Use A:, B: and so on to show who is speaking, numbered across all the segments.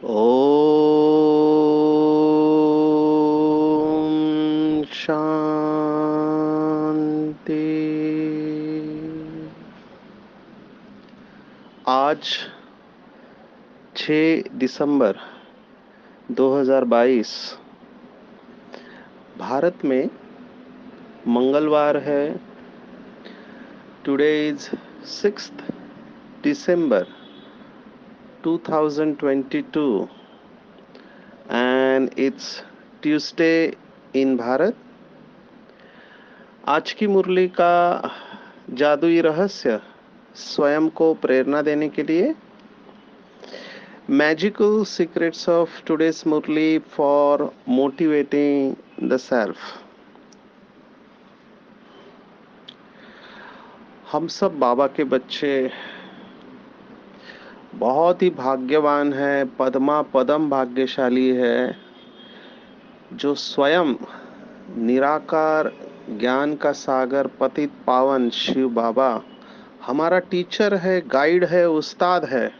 A: ओम शांति। आज 6 दिसंबर 2022 भारत में मंगलवार है। Today is 6th December 2022 and it's Tuesday in Bharat. आज की मुरली का जादुई रहस्य स्वयं को प्रेरणा देने के लिए Magical secrets of today's Murli for motivating the self। हम सब बाबा के बच्चे बहुत ही भाग्यवान है, पद्मा पदम भाग्यशाली है, जो स्वयं निराकार ज्ञान का सागर पतित पावन शिव बाबा हमारा टीचर है, गाइड है, उस्ताद है।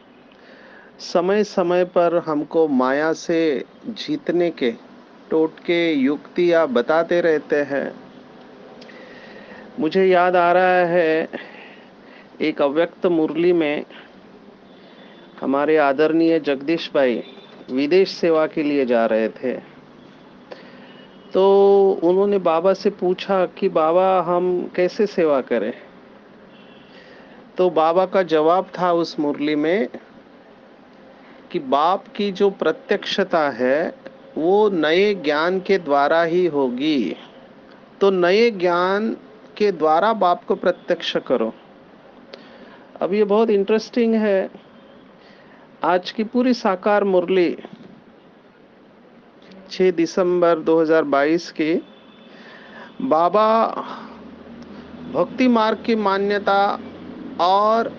A: समय समय पर हमको माया से जीतने के टोटके युक्तियां बताते रहते हैं। मुझे याद आ रहा है एक अव्यक्त मुरली में हमारे आदरणीय जगदीश भाई विदेश सेवा के लिए जा रहे थे, तो उन्होंने बाबा से पूछा कि बाबा हम कैसे सेवा करें। तो बाबा का जवाब था उस मुरली में कि बाप की जो प्रत्यक्षता है वो नए ज्ञान के द्वारा ही होगी, तो नए ज्ञान के द्वारा बाप को प्रत्यक्ष करो। अब ये बहुत इंटरेस्टिंग है। आज की पूरी साकार मुरली 6 दिसंबर 2022 की बाबा भक्ति मार्ग की मान्यता और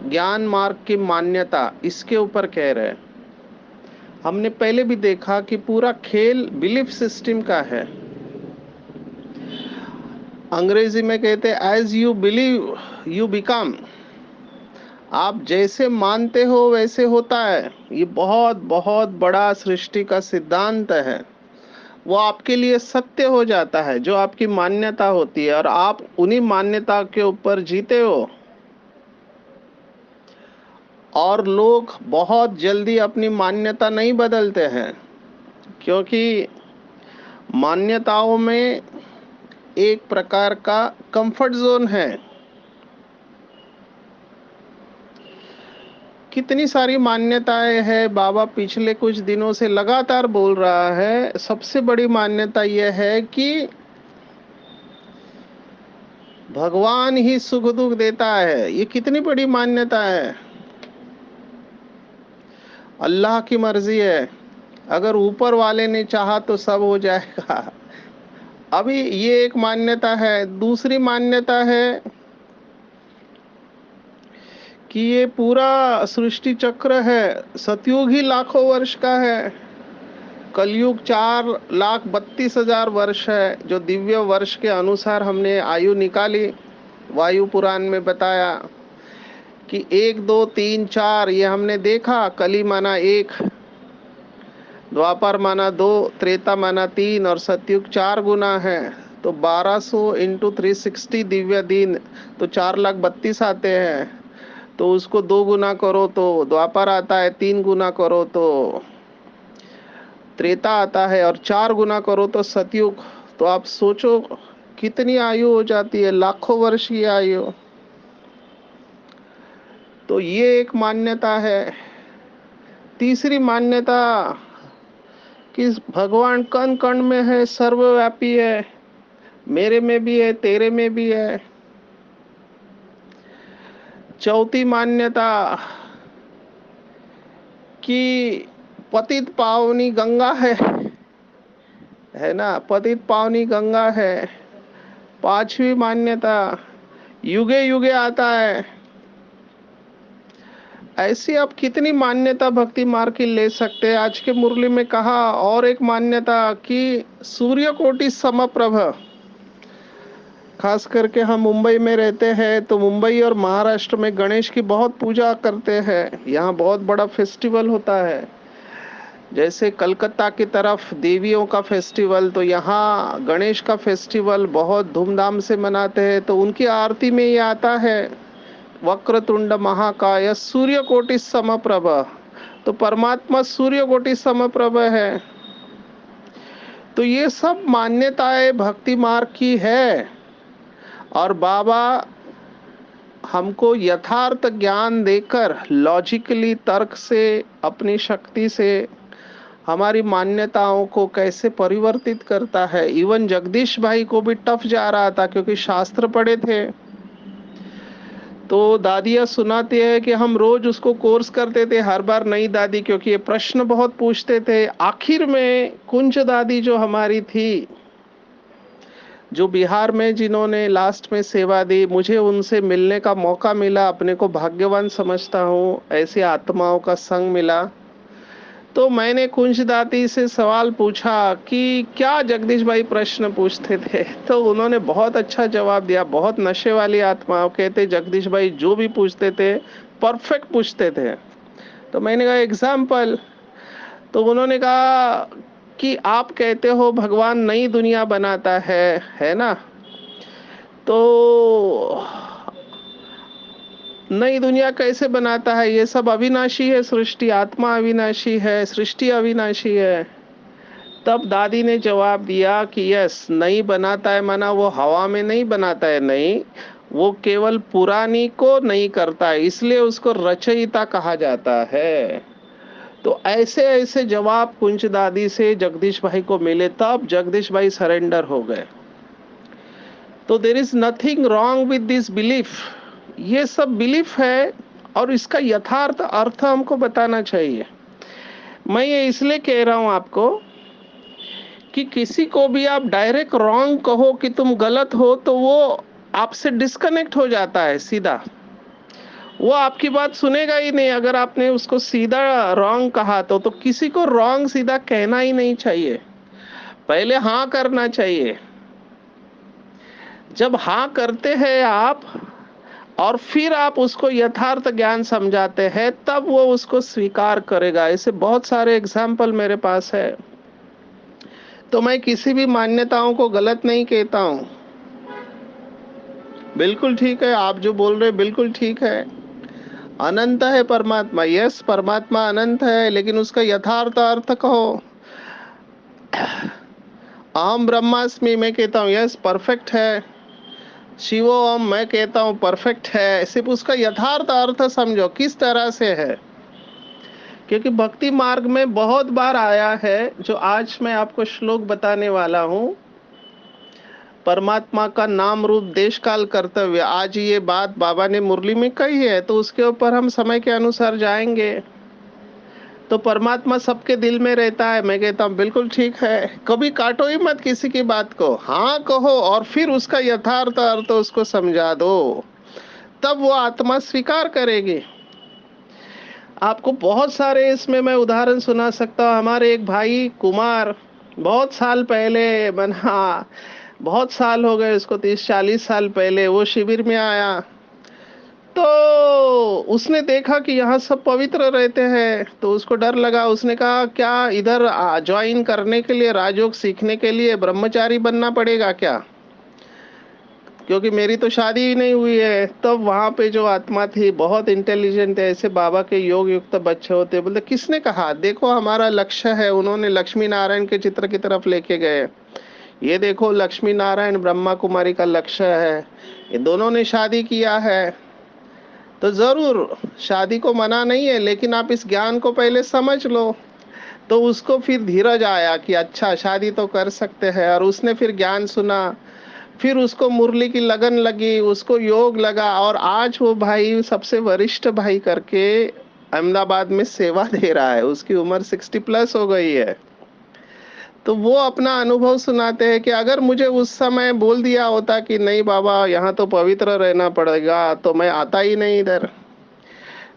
A: ज्ञान मार्ग की मान्यता इसके ऊपर कह रहे हैं। हमने पहले भी देखा कि पूरा खेल बिलीफ सिस्टम का है। अंग्रेजी में कहते हैं as you believe you become. आप जैसे मानते हो वैसे होता है। ये बहुत बहुत बड़ा सृष्टि का सिद्धांत है। वो आपके लिए सत्य हो जाता है जो आपकी मान्यता होती है, और आप उन्हीं मान्यता के ऊपर जीते हो। और लोग बहुत जल्दी अपनी मान्यता नहीं बदलते हैं, क्योंकि मान्यताओं में एक प्रकार का कंफर्ट जोन है। कितनी सारी मान्यताएं हैं, बाबा पिछले कुछ दिनों से लगातार बोल रहा है। सबसे बड़ी मान्यता यह है कि भगवान ही सुख दुख देता है। ये कितनी बड़ी मान्यता है। अल्लाह की मर्जी है, अगर ऊपर वाले ने चाहा तो सब हो जाएगा। अभी ये एक मान्यता है। दूसरी मान्यता है कि ये पूरा सृष्टि चक्र है, सतयुग ही लाखों वर्ष का है, कलयुग 4,32,000 वर्ष है, जो दिव्य वर्ष के अनुसार हमने आयु निकाली। वायु पुराण में बताया कि 1 2 3 4 ये हमने देखा। कली माना 1, द्वापर माना 2, त्रेता माना 3 और सतयुग 4 गुना है। तो 1200 इंटू 360 दिव्य दिन, तो 4,32,000 आते हैं। तो उसको 2 गुना करो तो द्वापर आता है, 3 गुना करो तो त्रेता आता है, और 4 गुना करो तो सतयुग। तो आप सोचो कितनी आयु हो जाती है, लाखों वर्ष की आयु। तो ये एक मान्यता है। तीसरी मान्यता कि भगवान कण कण में है, सर्वव्यापी है, मेरे में भी है, तेरे में भी है। चौथी मान्यता कि पतित पावनी गंगा है ना, पतित पावनी गंगा है। पांचवी मान्यता युगे युगे आता है। ऐसी आप कितनी मान्यता भक्ति मार्ग की ले सकते हैं। आज के मुरली में कहा और एक मान्यता कि सूर्य कोटि समप्रभ, खास करके हम मुंबई में रहते हैं तो मुंबई और महाराष्ट्र में गणेश की बहुत पूजा करते हैं। यहाँ बहुत बड़ा फेस्टिवल होता है। जैसे कलकत्ता की तरफ देवियों का फेस्टिवल, तो यहाँ गणेश का फेस्टिवल बहुत धूमधाम से मनाते हैं। तो उनकी आरती में ये आता है, वक्रतुंड महाकाय सूर्यकोटि समप्रभ। तो परमात्मा सूर्यकोटि समप्रभ है। तो ये सब मान्यताएं भक्ति मार्ग की है। और बाबा हमको यथार्थ ज्ञान देकर लॉजिकली तर्क से, अपनी शक्ति से हमारी मान्यताओं को कैसे परिवर्तित करता है। इवन जगदीश भाई को भी टफ जा रहा था क्योंकि शास्त्र पढ़े थे। तो दादियाँ सुनाती है कि हम रोज उसको कोर्स करते थे, हर बार नई दादी, क्योंकि ये प्रश्न बहुत पूछते थे। आखिर में कुंज दादी जो हमारी थी, जो बिहार में जिन्होंने लास्ट में सेवा दी, मुझे उनसे मिलने का मौका मिला। अपने को भाग्यवान समझता हूँ, ऐसी आत्माओं का संग मिला। तो मैंने कुंज दादी से सवाल पूछा कि क्या जगदीश भाई प्रश्न पूछते थे। तो उन्होंने बहुत अच्छा जवाब दिया। बहुत नशे वाली आत्माओं कहते जगदीश भाई जो भी पूछते थे परफेक्ट पूछते थे। तो मैंने कहा एग्जाम्पल। तो उन्होंने कहा कि आप कहते हो भगवान नई दुनिया बनाता है ना? तो नई दुनिया कैसे बनाता है? ये सब अविनाशी है, सृष्टि, आत्मा अविनाशी है, सृष्टि अविनाशी है। तब दादी ने जवाब दिया कि यस, नहीं बनाता है माना वो हवा में नहीं बनाता है, नहीं, वो केवल पुरानी को नहीं करता है, इसलिए उसको रचयिता कहा जाता है। तो ऐसे ऐसे जवाब कुंज दादी से जगदीश भाई को मिले, तब जगदीश भाई सरेंडर हो गए। तो there is nothing wrong with this belief. ये सब बिलीफ है और इसका यथार्थ अर्थ हमको बताना चाहिए। मैं ये इसलिए कह रहा हूं आपको कि किसी को भी आप डायरेक्ट रॉन्ग कहो कि तुम गलत हो, तो वो आपसे डिस्कनेक्ट हो जाता है सीधा। वो आपकी बात सुनेगा ही नहीं। अगर आपने उसको सीधा रॉन्ग कहा तो किसी को रॉन्ग सीधा कहना ही नहीं चाहिए। पहले हाँ करना चाहिए। जब हाँ करते हैं आप और फिर आप उसको यथार्थ ज्ञान समझाते हैं, तब वो उसको स्वीकार करेगा। ऐसे बहुत सारे एग्जाम्पल मेरे पास है। तो मैं किसी भी मान्यताओं को गलत नहीं कहता हूं। बिल्कुल ठीक है, आप जो बोल रहे हैं बिल्कुल ठीक है। अनंत है परमात्मा, यस, परमात्मा अनंत है, लेकिन उसका यथार्थ अर्थ कहो। अहम ब्रह्मास्मि मैं कहता हूँ, यस, परफेक्ट है। शिवो हम मैं कहता हूँ परफेक्ट है। सिर्फ उसका यथार्थ अर्थ समझो किस तरह से है। क्योंकि भक्ति मार्ग में बहुत बार आया है, जो आज मैं आपको श्लोक बताने वाला हूँ। परमात्मा का नाम रूप देश काल कर्तव्य, आज ये बात बाबा ने मुरली में कही है, तो उसके ऊपर हम समय के अनुसार जाएंगे। तो परमात्मा सबके दिल में रहता है, मैं कहता हूँ बिल्कुल ठीक है। कभी काटो ही मत किसी की बात को, हाँ कहो और फिर उसका यथार्थ अर्थ उसको समझा दो, तब वो आत्मा स्वीकार करेगी। आपको बहुत सारे इसमें मैं उदाहरण सुना सकता हूँ। हमारे एक भाई कुमार, बहुत साल पहले बना, बहुत साल हो गए उसको, 30-40 साल पहले वो शिविर में आया। तो उसने देखा कि यहाँ सब पवित्र रहते हैं, तो उसको डर लगा। उसने कहा क्या इधर ज्वाइन करने के लिए, राजयोग सीखने के लिए ब्रह्मचारी बनना पड़ेगा क्या? क्योंकि मेरी तो शादी ही नहीं हुई है। तब वहां पे जो आत्मा थी बहुत इंटेलिजेंट है, ऐसे बाबा के योग युक्त बच्चे होते, बोलते किसने कहा? देखो हमारा लक्ष्य है। उन्होंने लक्ष्मी नारायण के चित्र की तरफ लेके गए। ये देखो लक्ष्मी नारायण ब्रह्मा कुमारी का लक्ष्य है, ये दोनों ने शादी किया है। तो जरूर शादी को मना नहीं है, लेकिन आप इस ज्ञान को पहले समझ लो। तो उसको फिर धीरज आया कि अच्छा शादी तो कर सकते हैं, और उसने फिर ज्ञान सुना। फिर उसको मुरली की लगन लगी, उसको योग लगा, और आज वो भाई सबसे वरिष्ठ भाई करके अहमदाबाद में सेवा दे रहा है। उसकी उम्र 60+ हो गई है। तो वो अपना अनुभव सुनाते हैं कि अगर मुझे उस समय बोल दिया होता कि नहीं बाबा यहाँ तो पवित्र रहना पड़ेगा, तो मैं आता ही नहीं इधर।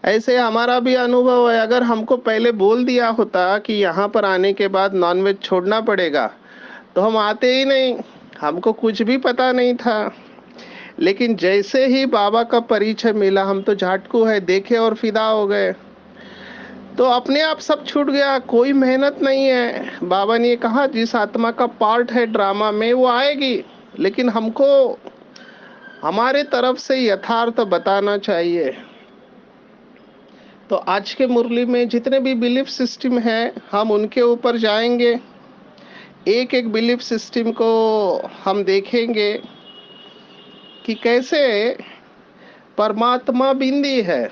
A: ऐसे हमारा भी अनुभव है। अगर हमको पहले बोल दिया होता कि यहाँ पर आने के बाद नॉनवेज छोड़ना पड़ेगा, तो हम आते ही नहीं। हमको कुछ भी पता नहीं था। लेकिन जैसे ही बाबा का परिचय मिला, हम तो झाटकू है, देखे और फिदा हो गए। तो अपने आप सब छूट गया, कोई मेहनत नहीं है। बाबा ने ये कहा, जिस आत्मा का पार्ट है ड्रामा में वो आएगी, लेकिन हमको हमारे तरफ से यथार्थ बताना चाहिए। तो आज के मुरली में जितने भी बिलीफ सिस्टम है, हम उनके ऊपर जाएंगे। एक एक बिलीफ सिस्टम को हम देखेंगे कि कैसे परमात्मा बिंदी है।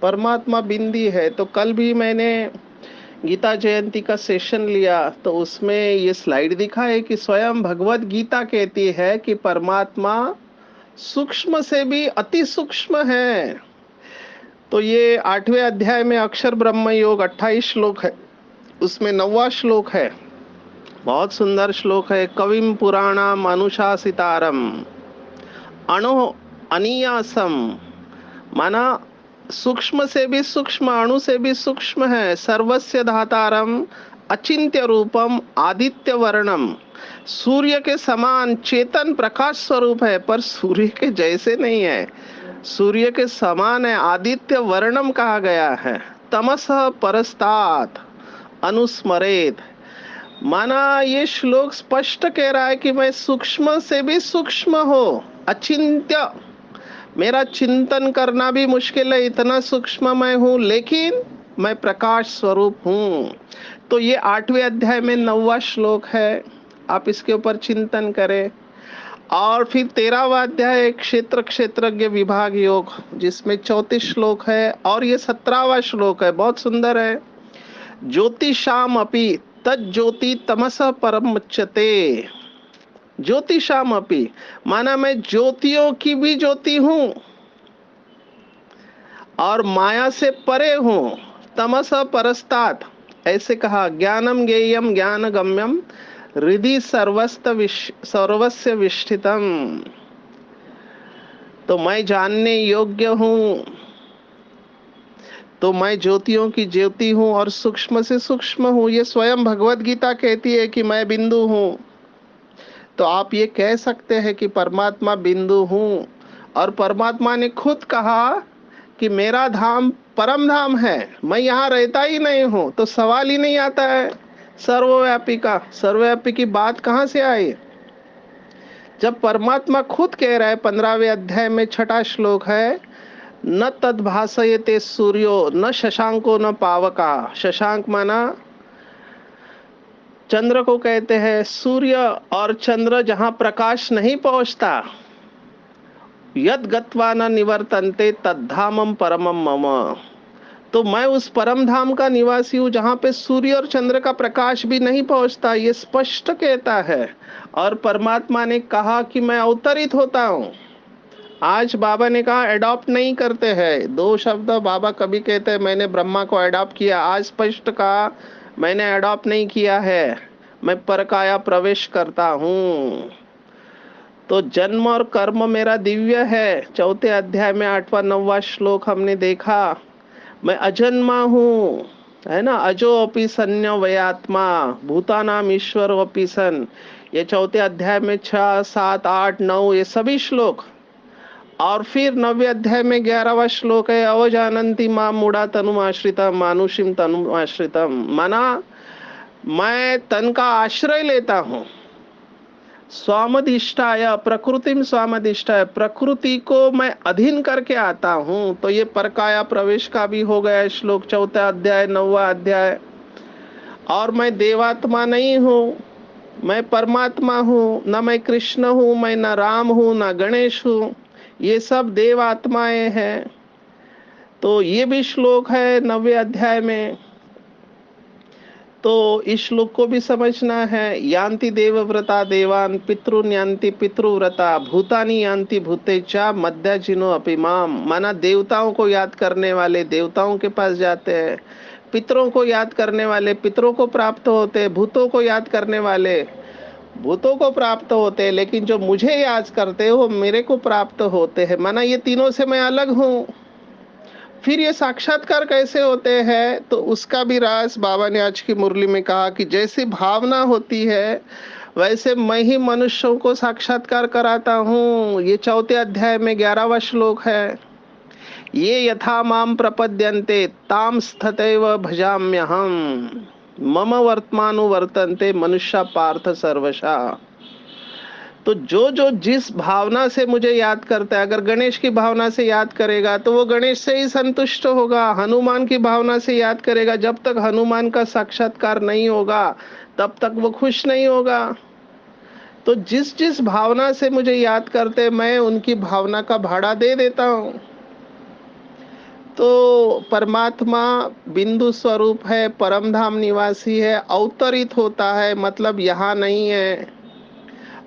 A: परमात्मा बिंदी है। तो कल भी मैंने गीता जयंती का सेशन लिया, तो उसमें ये स्लाइड दिखा है कि स्वयं भगवत गीता कहती है कि परमात्मा सूक्ष्म से भी अति सूक्ष्म है। तो ये 8वें अध्याय में अक्षर ब्रह्म योग 28 श्लोक है, उसमें 9वां श्लोक है, बहुत सुंदर श्लोक है। कविम पुराणम अनुशासितारम अणु अनियासम, माना सूक्ष्म से भी सूक्ष्म, अणु से भी सूक्ष्म है। सर्वस्य धातारम अचिंत्य रूपम आदित्य वर्णम, सूर्य के समान चेतन प्रकाश स्वरूप है, पर सूर्य के जैसे नहीं है, सूर्य के समान है, आदित्य वर्णम कहा गया है। तमस परस्तात अनुस्मरेत, माना ये श्लोक स्पष्ट कह रहा है कि मैं सूक्ष्म से भी सूक्ष्म हो, अचिंत्य, मेरा चिंतन करना भी मुश्किल है, इतना सूक्ष्म मैं हूं, लेकिन मैं प्रकाश स्वरूप हूं। तो ये 8वें अध्याय में 9वां श्लोक है, आप इसके ऊपर चिंतन करें। और फिर 13वां अध्याय है क्षेत्र क्षेत्रज्ञ विभाग योग, जिसमें 34 श्लोक है, और ये 17वां श्लोक है, बहुत सुंदर है। ज्योतिषाम अपि तज्ज्योति तमस परमुच्यते, ज्योतिषाम अपि, माना मैं ज्योतियों की भी ज्योति हूं और माया से परे हूं। तमस परस्तात, ऐसे कहा, ज्ञानम ज्ञेयम ज्ञान गम्यम हृदि सर्वस्य विष्ठितम, तो मैं जानने योग्य हूं। तो मैं ज्योतियों की ज्योति हूं और सूक्ष्म से सूक्ष्म हूं। ये स्वयं भगवत गीता कहती है कि मैं बिंदु हूं। तो आप ये कह सकते हैं कि परमात्मा बिंदु हूं, और परमात्मा ने खुद कहा कि मेरा धाम परम धाम है, मैं यहाँ रहता ही नहीं हूं। तो सवाल ही नहीं आता है सर्वव्यापी का। सर्वव्यापी की बात कहां से आई, जब परमात्मा खुद कह रहा है। 15वें अध्याय में 6वां श्लोक है, न तद भासयते सूर्यो न शशांको न पावका। शशांक माना चंद्र को कहते हैं। सूर्य और चंद्र जहां प्रकाश नहीं पहुंचता, यद गत्वा न निवर्तन्ते तद्धामम परमम मम, तो मैं उस परम धाम का निवासी हूँ जहाँ पे सूर्य और चंद्र का प्रकाश भी नहीं पहुँचता, ये स्पष्ट कहता है। और परमात्मा ने कहा कि मैं अवतरित होता हूँ। आज बाबा ने कहा एडॉप्ट नहीं करते हैं, 2 शब्द बाबा कभी कहते हैं मैंने ब्रह्मा को एडॉप्ट किया, आज स्पष्ट कहा मैंने एडॉप्ट नहीं किया है, मैं परकाया प्रवेश करता हूँ। तो जन्म और कर्म मेरा दिव्य है। 4थे अध्याय में 8वां 9वां श्लोक हमने देखा, मैं अजन्मा हूँ, है ना। अजो अपि सन्यो वयात्मा भूतानाम ईश्वर अपि सन, ये 4थे अध्याय में 6, 7, 8, 9 ये सभी श्लोक। और फिर 9वें अध्याय में 11वां श्लोक है, अवजानन्ति मां मूढ़ा तनुमाश्रितम मानुषिम तनुमाश्रितम, माना मैं तन का आश्रय लेता हूँ। स्वामधिष्ठाय प्रकृतिम स्वामधिष्ठाय, प्रकृति को मैं अधीन करके आता हूँ। तो ये परकाया प्रवेश का भी हो गया श्लोक 4था अध्याय 9वां अध्याय। और मैं देवात्मा नहीं हूँ, मैं परमात्मा हूँ, न मैं कृष्ण हूँ, मैं न राम हूँ, न गणेश हूँ, ये सब देव आत्माएं हैं। तो ये भी श्लोक है 9वें अध्याय में। तो इस श्लोक को भी समझना है। यान्ति देवव्रता देवान पितृन यान्ति पितृव्रता भूतानि यान्ति भूतेचा मध्याजिनो अपिमाम, माना देवताओं को याद करने वाले देवताओं के पास जाते हैं, पितरों को याद करने वाले पितरों को प्राप्त होते हैं, भूतों को याद करने वाले भूतों को प्राप्त होते हैं, लेकिन जो मुझे याद करते हैं वो मेरे को प्राप्त होते हैं। माना ये तीनों से मैं अलग हूँ। फिर ये साक्षात्कार कैसे होते हैं, तो उसका भी राज बाबा ने आज की मुरली में कहा कि जैसी भावना होती है वैसे मैं ही मनुष्यों को साक्षात्कार कराता हूँ। ये 4 अध्याय में 11वां श्लोक है। ये यथा माम प्रपद्यन्ते ताम तथैव भजाम्यहम, मम वर्तमानुवर्तन्ते मनुष्य पार्थ सर्वशा। तो जो जो जिस भावना से मुझे याद करता है, अगर गणेश की भावना से याद करेगा तो वो गणेश से ही संतुष्ट होगा। हनुमान की भावना से याद करेगा, जब तक हनुमान का साक्षात्कार नहीं होगा तब तक वो खुश नहीं होगा। तो जिस जिस भावना से मुझे याद करते, मैं उनकी भावना का भाड़ा दे देता हूँ। तो परमात्मा बिंदु स्वरूप है, परमधाम निवासी है, अवतरित होता है, मतलब यहाँ नहीं है।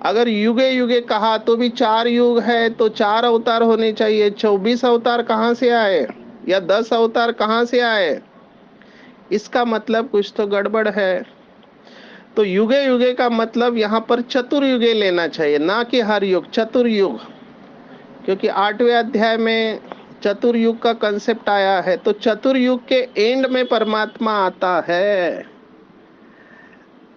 A: अगर युगे युगे कहा तो भी 4 युग है, तो 4 अवतार होने चाहिए। 24 अवतार कहाँ से आए, या 10 अवतार कहाँ से आए? इसका मतलब कुछ तो गड़बड़ है। तो युगे युगे का मतलब यहाँ पर चतुर्युगे लेना चाहिए, ना कि हर युग, चतुर्युग। क्योंकि 8वें अध्याय में चतुर्युग का कंसेप्ट आया है, तो चतुर्युग के एंड में परमात्मा आता है।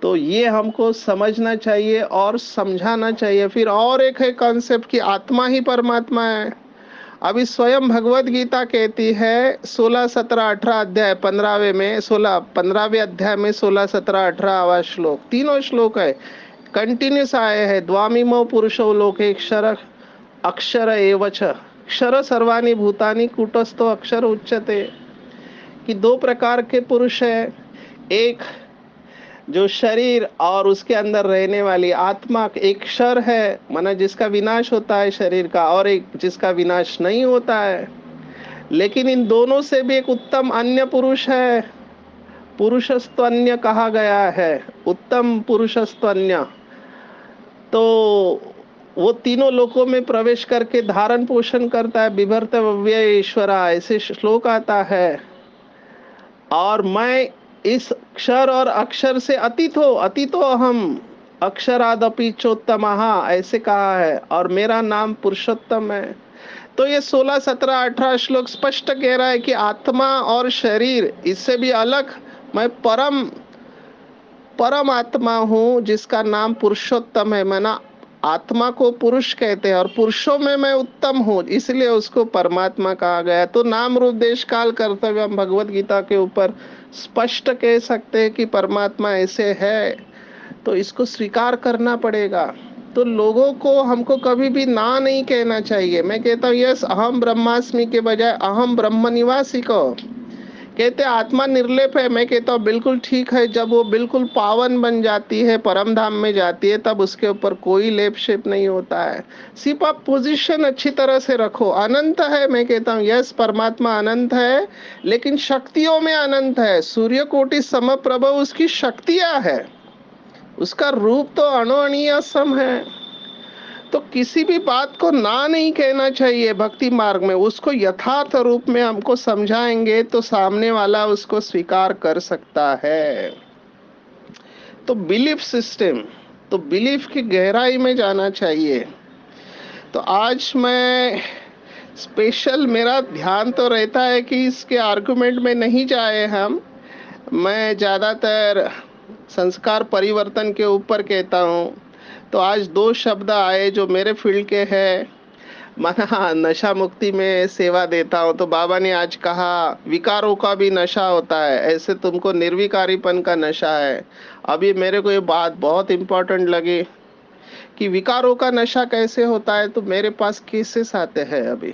A: तो ये हमको समझना चाहिए और समझाना चाहिए। फिर और एक है कॉन्सेप्ट कि आत्मा ही परमात्मा है। अभी स्वयं भगवत गीता कहती है 16, 17, 18 अध्याय, 15वें में 16, 15वें अध्याय में 16, 17, 18वां श्लोक, तीनों श्लोक है, कंटिन्यूस आए हैं। द्वामिमो पुरुषो लोके क्षर अक्षर एवच, क्षर सर्वाणि भूतानि कूटस्थो अक्षर उच्यते। कि 2 प्रकार के पुरुष है, एक जो शरीर और उसके अंदर रहने वाली आत्मा, एक क्षर है माना जिसका विनाश होता है शरीर का, और एक जिसका विनाश नहीं होता है। लेकिन इन दोनों से भी एक उत्तम अन्य पुरुष है, पुरुषस्त्वन्य कहा गया है, उत्तम पुरुषस्त्वन्य। तो वो तीनों लोकों में प्रवेश करके धारण पोषण करता है, बिभर्त व्यय ईश्वरा, ऐसे श्लोक आता है। और मैं इस क्षर और अक्षर से अतीतो अहम, अक्षरादपि चोत्तमः, ऐसे कहा है, और मेरा नाम पुरुषोत्तम है। तो ये 16, 17, 18 श्लोक स्पष्ट कह रहा है कि आत्मा और शरीर इससे भी अलग मैं परम आत्मा हूँ, जिसका नाम पुरुषोत्तम है। मैंने आत्मा को पुरुष कहते हैं और पुरुषों में मैं उत्तम हूँ, इसलिए उसको परमात्मा कहा गया। तो नाम रूप देश काल कर्तव्य हम भगवत गीता के ऊपर स्पष्ट कह सकते हैं कि परमात्मा ऐसे है, तो इसको स्वीकार करना पड़ेगा। तो लोगों को हमको कभी भी ना नहीं कहना चाहिए। मैं कहता हूँ यस अहम ब्रह्मास्मि के बजाय अहम ब्रह्म निवासी को कहते। आत्मा निर्लेप है, मैं कहता हूँ बिल्कुल ठीक है। जब वो बिल्कुल पावन बन जाती है, परम धाम में जाती है, तब उसके ऊपर कोई लेप शेप नहीं होता है। सिर्फ आप पोजीशन अच्छी तरह से रखो। अनंत है, मैं कहता हूँ यस परमात्मा अनंत है, लेकिन शक्तियों में अनंत है। सूर्य कोटि समप्रभ उसकी शक्तियां है, उसका रूप तो अणुअणीय सम है। तो किसी भी बात को ना नहीं कहना चाहिए भक्ति मार्ग में। उसको यथार्थ रूप में हमको समझाएंगे तो सामने वाला उसको स्वीकार कर सकता है। तो बिलीफ सिस्टम, तो बिलीफ की गहराई में जाना चाहिए। तो आज मैं स्पेशल, मेरा ध्यान तो रहता है कि इसके आर्गुमेंट में नहीं जाए हम। मैं ज़्यादातर संस्कार परिवर्तन के ऊपर कहता हूँ। तो आज 2 शब्द आए जो मेरे फील्ड के हैं। माना नशा मुक्ति में सेवा देता हूँ, तो बाबा ने आज कहा विकारों का भी नशा होता है, ऐसे तुमको निर्विकारीपन का नशा है। अभी मेरे को ये बात बहुत इम्पोर्टेंट लगी कि विकारों का नशा कैसे होता है। तो मेरे पास केसेस आते हैं। अभी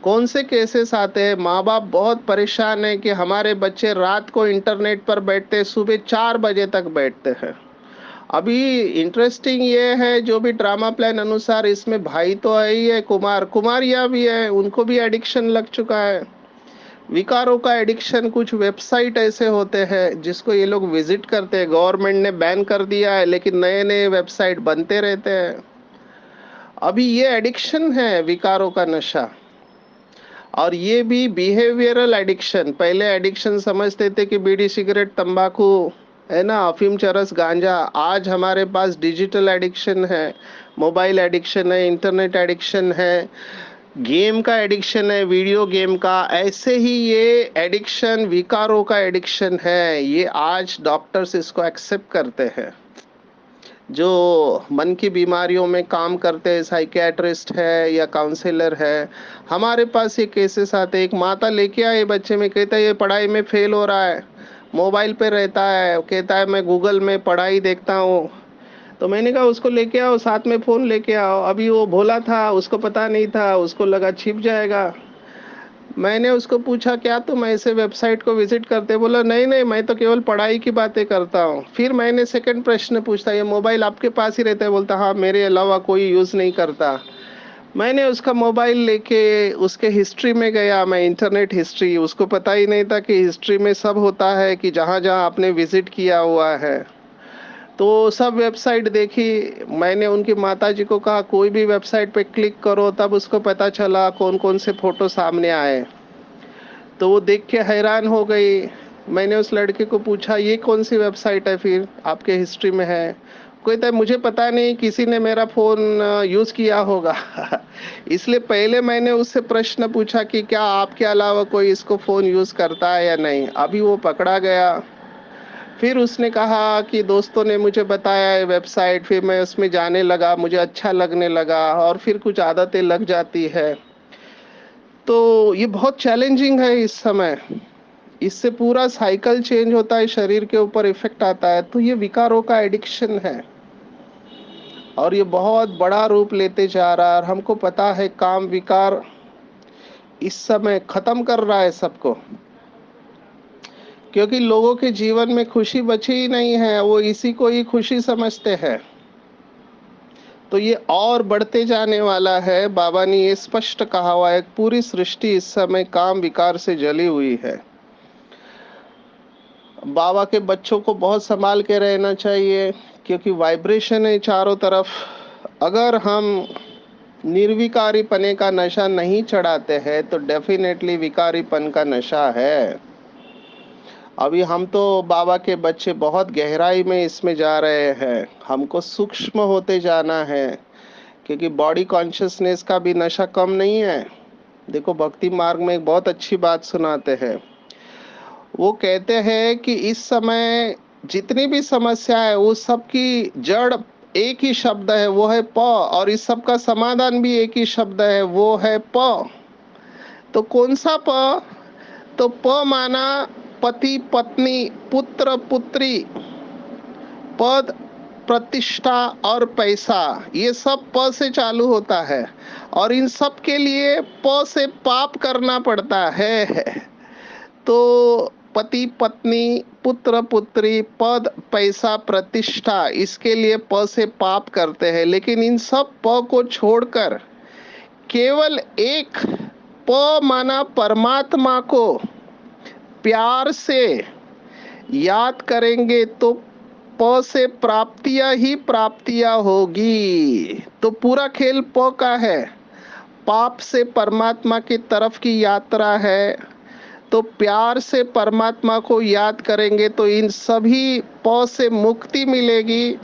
A: कौन से केसेस आते हैं? माँ बाप बहुत परेशान है कि हमारे बच्चे रात को इंटरनेट पर बैठते, सुबह 4 बजे तक बैठते हैं। अभी इंटरेस्टिंग ये है, जो भी ड्रामा प्लान अनुसार इसमें भाई तो है ही है, कुमारियाँ भी है, उनको भी एडिक्शन लग चुका है। विकारों का एडिक्शन, कुछ वेबसाइट ऐसे होते हैं जिसको ये लोग विजिट करते हैं। गवर्नमेंट ने बैन कर दिया है, लेकिन नए नए वेबसाइट बनते रहते हैं। अभी ये एडिक्शन है, विकारों का नशा। और ये भी बिहेवियरल एडिक्शन। पहले एडिक्शन समझते थे कि बीड़ी सिगरेट तंबाकू है ना, अफीम चरस गांजा। आज हमारे पास डिजिटल एडिक्शन है, मोबाइल एडिक्शन है, इंटरनेट एडिक्शन है, गेम का एडिक्शन है, वीडियो गेम का। ऐसे ही ये एडिक्शन विकारों का एडिक्शन है। ये आज डॉक्टर्स इसको एक्सेप्ट करते हैं। जो मन की बीमारियों में काम करते हैं, साइकियाट्रिस्ट है या काउंसलर है, हमारे पास ये केसेस आते। एक माता लेके आए बच्चे में, कहता है ये पढ़ाई में फेल हो रहा है, मोबाइल पे रहता है, कहता है मैं गूगल में पढ़ाई देखता हूँ। तो मैंने कहा उसको लेके आओ, साथ में फोन लेके आओ। अभी वो भोला था, उसको पता नहीं था, उसको लगा छिप जाएगा। मैंने उसको पूछा क्या तुम ऐसे वेबसाइट को विजिट करते? बोला नहीं नहीं, मैं तो केवल पढ़ाई की बातें करता हूँ। फिर मैंने सेकंड प्रश्न पूछा, ये मोबाइल आपके पास ही रहता है? बोलता हाँ, मेरे अलावा कोई यूज नहीं करता। मैंने उसका मोबाइल लेके उसके हिस्ट्री में गया, मैं इंटरनेट हिस्ट्री, उसको पता ही नहीं था कि हिस्ट्री में सब होता है कि जहाँ जहाँ आपने विजिट किया हुआ है। तो सब वेबसाइट देखी। मैंने उनकी माताजी को कहा कोई भी वेबसाइट पे क्लिक करो, तब उसको पता चला कौन कौन से फोटो सामने आए। तो वो देख के हैरान हो गई। मैंने उस लड़के को पूछा ये कौन सी वेबसाइट है फिर आपके हिस्ट्री में है? कहता है मुझे पता नहीं, किसी ने मेरा फोन यूज किया होगा। इसलिए पहले मैंने उससे प्रश्न पूछा कि क्या आपके अलावा कोई इसको फोन यूज करता है या नहीं। अभी वो पकड़ा गया। फिर उसने कहा कि दोस्तों ने मुझे बताया है वेबसाइट, फिर मैं उसमें जाने लगा, मुझे अच्छा लगने लगा, और फिर कुछ आदतें लग जाती है। तो ये बहुत चैलेंजिंग है इस समय। इससे पूरा साइकिल चेंज होता है, शरीर के ऊपर इफेक्ट आता है। तो ये विकारों का एडिक्शन है और ये बहुत बड़ा रूप लेते जा रहा है। और हमको पता है काम विकार इस समय खत्म कर रहा है सबको, क्योंकि लोगों के जीवन में खुशी बची ही नहीं है, वो इसी को ही खुशी समझते हैं। तो ये और बढ़ते जाने वाला है। बाबा ने ये स्पष्ट कहा हुआ है, पूरी सृष्टि इस समय काम विकार से जली हुई है। बाबा के बच्चों को बहुत संभाल के रहना चाहिए, क्योंकि वाइब्रेशन है चारों तरफ। अगर हम निर्विकारीपने का नशा नहीं चढ़ाते हैं तो डेफिनेटली विकारीपन का नशा है। अभी हम तो बाबा के बच्चे बहुत गहराई में इसमें जा रहे हैं। हमको सूक्ष्म होते जाना है, क्योंकि बॉडी कॉन्शियसनेस का भी नशा कम नहीं है। देखो भक्ति मार्ग में एक बहुत अच्छी बात सुनाते हैं। वो कहते हैं कि इस समय जितनी भी समस्या है उस सब की जड़ एक ही शब्द है, वो है प। और इस सब का समाधान भी एक ही शब्द है, वो है प। तो कौन सा प? तो प माना पति पत्नी, पुत्र पुत्री, पद, प्रतिष्ठा और पैसा, ये सब प से चालू होता है। और इन सब के लिए प से पाप करना पड़ता है। तो पति पत्नी, पुत्र पुत्री, पद, पैसा, प्रतिष्ठा, इसके लिए प से पाप करते हैं। लेकिन इन सब प को छोड़कर केवल एक प माना परमात्मा को प्यार से याद करेंगे तो प से प्राप्तियां ही प्राप्तियां होगी। तो पूरा खेल प का है। पाप से परमात्मा की तरफ की यात्रा है। तो प्यार से परमात्मा को याद करेंगे तो इन सभी प से मुक्ति मिलेगी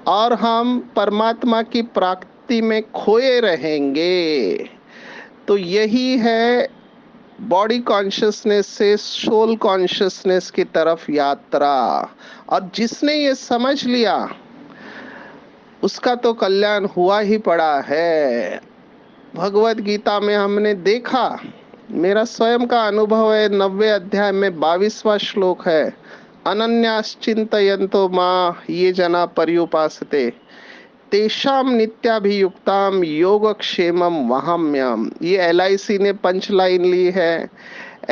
A: और हम परमात्मा की प्राप्ति में खोए रहेंगे। तो यही है बॉडी कॉन्शियसनेस से सोल कॉन्शियसनेस की तरफ यात्रा। और जिसने ये समझ लिया उसका तो कल्याण हुआ ही पड़ा है। भगवत गीता में हमने देखा, मेरा स्वयं का अनुभव है, 90 अध्याय में 22वां श्लोक है, अनन्याश्चिंतयन्तो मां ये जना पर्युपासते तेषाम नित्याभियुक्ताम योगक्षेमम वहाम्यम। ये LIC ने पंच लाइन ली है।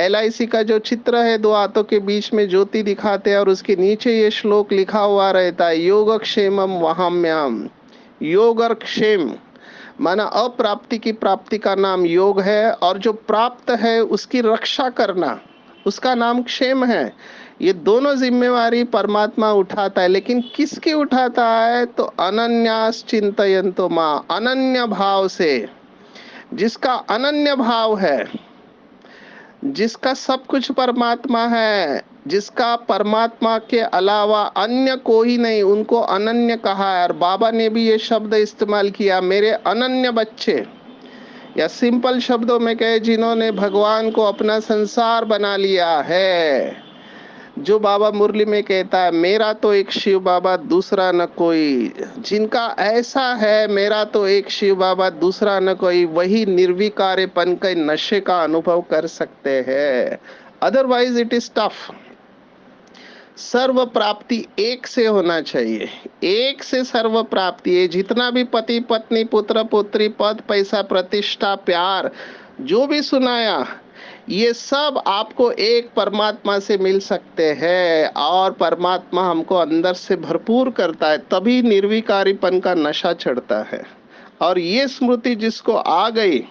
A: LIC का जो चित्र है, दो हाथों के बीच में ज्योति दिखाते हैं और उसके नीचे ये श्लोक लिखा हुआ रहता है, योगक्षेमम वहाम्यम। योग और क्षेम माना अप्राप्ति की प्राप्ति का नाम योग है, और जो प्राप्त है उसकी रक्षा करना उसका नाम क्षेम है। ये दोनों जिम्मेवारी परमात्मा उठाता है। लेकिन किसकी उठाता है? तो अनन्यास चिंतयन्तो मां, अनन्य भाव से। जिसका अनन्य भाव है, जिसका सब कुछ परमात्मा है, जिसका परमात्मा के अलावा अन्य कोई नहीं, उनको अनन्य कहा है। और बाबा ने भी ये शब्द इस्तेमाल किया, मेरे अनन्य बच्चे। या सिंपल शब्दों में कहे, जिन्होंने भगवान को अपना संसार बना लिया है। जो बाबा मुरली में कहता है, मेरा तो एक शिव बाबा दूसरा न कोई, जिनका ऐसा है मेरा तो एक शिव बाबा दूसरा न कोई, वही निर्विकारेपन के नशे का अनुभव कर सकते हैं, अदरवाइज इट इज टफ। सर्व प्राप्ति एक से होना चाहिए, एक से सर्व प्राप्ति है। जितना भी पति पत्नी पुत्र पुत्री पद पैसा प्रतिष्ठा प्यार जो भी सुनाया, ये सब आपको एक परमात्मा से मिल सकते हैं, और परमात्मा हमको अंदर से भरपूर करता है, तभी निर्विकारीपन का नशा चढ़ता है। और ये स्मृति जिसको आ गई,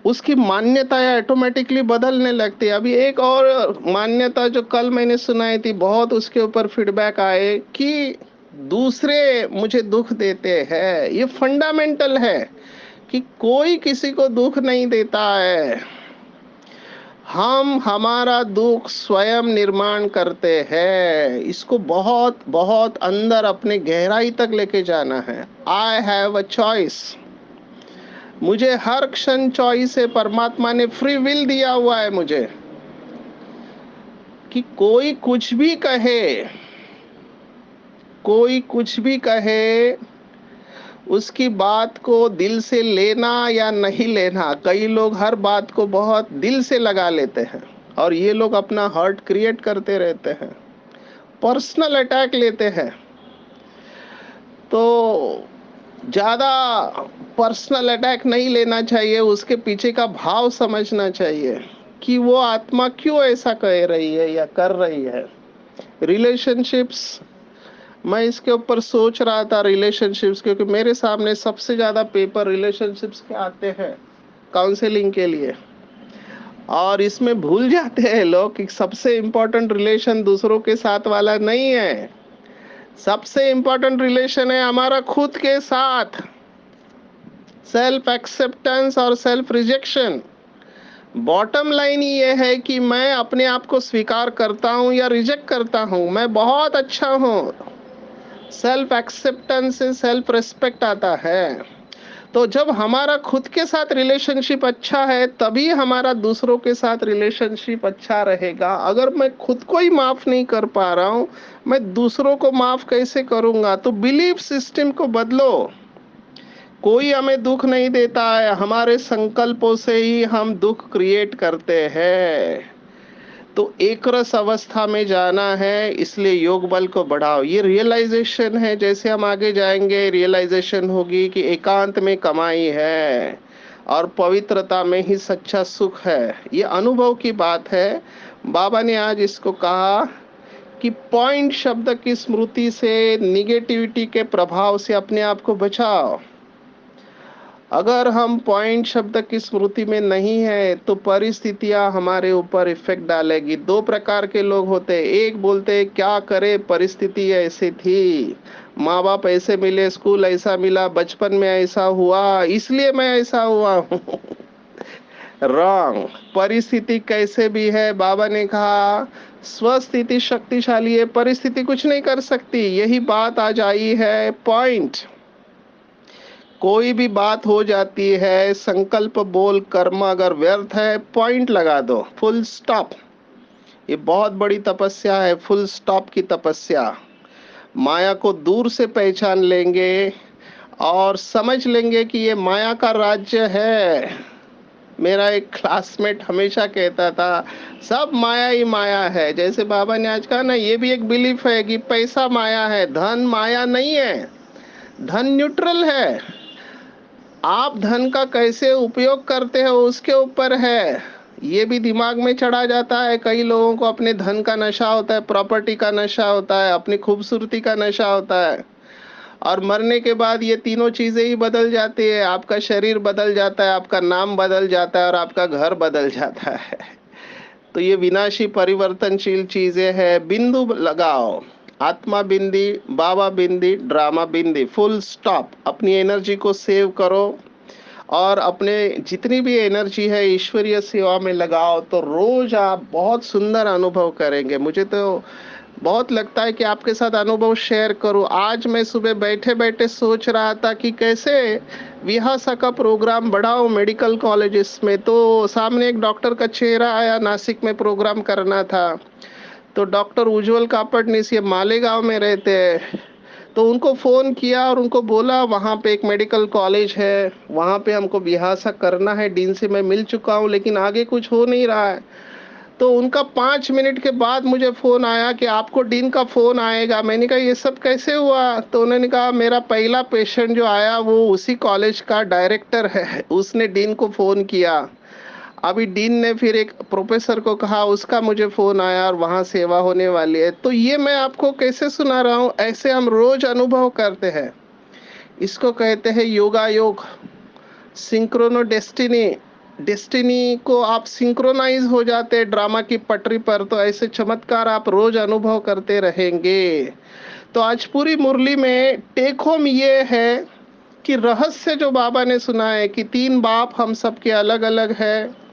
A: उसकी मान्यताएं ऑटोमेटिकली बदलने लगती है। अभी एक और मान्यता जो कल मैंने सुनाई थी, बहुत उसके ऊपर फीडबैक आए कि दूसरे मुझे दुख देते हैं। ये फंडामेंटल है कि कोई किसी को दुख नहीं देता है, हम हमारा दुख स्वयं निर्माण करते हैं। इसको बहुत बहुत अंदर अपने गहराई तक लेके जाना है। आई हैव अ चॉइस, मुझे हर क्षण चॉइस है, परमात्मा ने फ्री विल दिया हुआ है मुझे। कि कोई कुछ भी कहे, कोई कुछ भी कहे, उसकी बात को दिल से लेना या नहीं लेना। कई लोग हर बात को बहुत दिल से लगा लेते हैं, और ये लोग अपना हर्ट क्रिएट करते रहते हैं, पर्सनल अटैक लेते हैं। तो ज्यादा पर्सनल अटैक नहीं लेना चाहिए, उसके पीछे का भाव समझना चाहिए कि वो आत्मा क्यों ऐसा कह रही है या कर रही है। रिलेशनशिप्स, मैं इसके ऊपर सोच रहा था, रिलेशनशिप्स, क्योंकि मेरे सामने सबसे ज्यादा पेपर रिलेशनशिप्स के आते हैं काउंसलिंग के लिए, और इसमें भूल जाते हैं लोग कि सबसे इम्पोर्टेंट रिलेशन दूसरों के साथ वाला नहीं है, सबसे इम्पोर्टेंट रिलेशन है हमारा खुद के साथ। सेल्फ एक्सेप्टेंस और सेल्फ रिजेक्शन। बॉटम लाइन ये है कि मैं अपने आप को स्वीकार करता हूं या रिजेक्ट करता हूं, मैं बहुत अच्छा हूं। सेल्फ एक्सेप्टेंस से सेल्फ रिस्पेक्ट आता है। तो जब हमारा खुद के साथ रिलेशनशिप अच्छा है, तभी हमारा दूसरों के साथ रिलेशनशिप अच्छा रहेगा। अगर मैं खुद को ही माफ नहीं कर पा रहा हूं, मैं दूसरों को माफ कैसे करूंगा। तो बिलीफ सिस्टम को बदलो। कोई हमें दुख नहीं देता है, हमारे संकल्पों से ही हम दुख क्रिएट करते हैं। तो एक रस अवस्था में जाना है, इसलिए योग बल को बढ़ाओ। ये रियलाइजेशन है, जैसे हम आगे जाएंगे रियलाइजेशन होगी कि एकांत में कमाई है और पवित्रता में ही सच्चा सुख है। ये अनुभव की बात है। बाबा ने आज इसको कहा कि पॉइंट शब्द की स्मृति से, निगेटिविटी के प्रभाव से अपने आप को बचाओ। अगर हम पॉइंट शब्द की स्मृति में नहीं है, तो परिस्थितियां हमारे ऊपर इफेक्ट डालेगी। दो प्रकार के लोग होते हैं, एक बोलते हैं क्या करे परिस्थिति ऐसी थी, माँ बाप ऐसे मिले, स्कूल ऐसा मिला, बचपन में ऐसा हुआ, इसलिए मैं ऐसा हुआ हूँ। रॉन्ग। परिस्थिति कैसे भी है, बाबा ने कहा स्वस्थिति शक्तिशाली है, परिस्थिति कुछ नहीं कर सकती। यही बात आज आई है। पॉइंट, कोई भी बात हो जाती है, संकल्प बोल कर्म अगर व्यर्थ है, पॉइंट लगा दो, फुल स्टॉप। ये बहुत बड़ी तपस्या है, फुल स्टॉप की तपस्या। माया को दूर से पहचान लेंगे और समझ लेंगे कि ये माया का राज्य है। मेरा एक क्लासमेट हमेशा कहता था सब माया ही माया है। जैसे बाबा ने आज कहा ना, ये भी एक बिलीफ है कि पैसा माया है, धन माया नहीं है। धन न्यूट्रल है, आप धन का कैसे उपयोग करते हो उसके ऊपर है। ये भी दिमाग में चढ़ा जाता है। कई लोगों को अपने धन का नशा होता है, प्रॉपर्टी का नशा होता है, अपनी खूबसूरती का नशा होता है, और मरने के बाद ये तीनों चीजें ही बदल जाती है। आपका शरीर बदल जाता है, आपका नाम बदल जाता है, और आपका घर बदल जाता है। तो ये विनाशी परिवर्तनशील चीजें हैं। बिंदु लगाओ, आत्मा बिंदी, बाबा बिंदी, ड्रामा बिंदी, फुल स्टॉप। अपनी एनर्जी को सेव करो और अपने जितनी भी एनर्जी है ईश्वरीय सेवा में लगाओ, तो रोज आप बहुत सुंदर अनुभव करेंगे। मुझे तो बहुत लगता है कि आपके साथ अनुभव शेयर करूं। आज मैं सुबह बैठे बैठे सोच रहा था कि कैसे विहासा का प्रोग्राम बढ़ाऊं मेडिकल कॉलेजेस में। तो सामने एक डॉक्टर का चेहरा आया, नासिक में प्रोग्राम करना था। तो डॉक्टर उज्जवल कापड़नीस ये मालेगांव में रहते हैं। तो उनको फोन किया और उनको बोला वहां पे एक मेडिकल कॉलेज है, वहां पे हमको बिहासा करना है, डीन से मैं मिल चुका हूँ लेकिन आगे कुछ हो नहीं रहा है। तो उनका 5 मिनट के बाद मुझे फोन आया कि आपको डीन का फोन आएगा। मैंने कहा ये सब कैसे हुआ? तो उन्होंने कहा मेरा पहला पेशेंट जो आया वो उसी कॉलेज का डायरेक्टर है, उसने डीन को फोन किया। अभी डीन ने फिर एक प्रोफेसर को कहा, उसका मुझे फोन आया और वहां सेवा होने वाली है। तो ये मैं आपको कैसे सुना रहा हूँ, ऐसे हम रोज अनुभव करते हैं। इसको कहते हैं योगा योग, सिंक्रोनो डेस्टिनी। डेस्टिनी को आप सिंक्रोनाइज हो जाते हैं ड्रामा की पटरी पर, तो ऐसे चमत्कार आप रोज अनुभव करते रहेंगे। तो आज पूरी मुरली में टेक होम ये है कि रहस्य जो बाबा ने सुना है कि 3 बाप हम सबके अलग अलग है।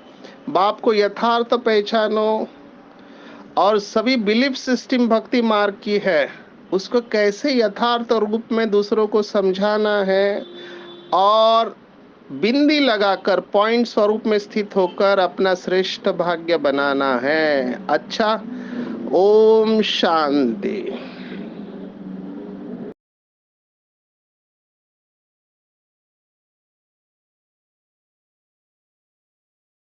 A: बाप को यथार्थ पहचानो, और सभी बिलीफ सिस्टम भक्ति मार्ग की है, उसको कैसे यथार्थ रूप में दूसरों को समझाना है, और बिंदी लगाकर पॉइंट स्वरूप में स्थित होकर अपना श्रेष्ठ भाग्य बनाना है। अच्छा, ओम शांति।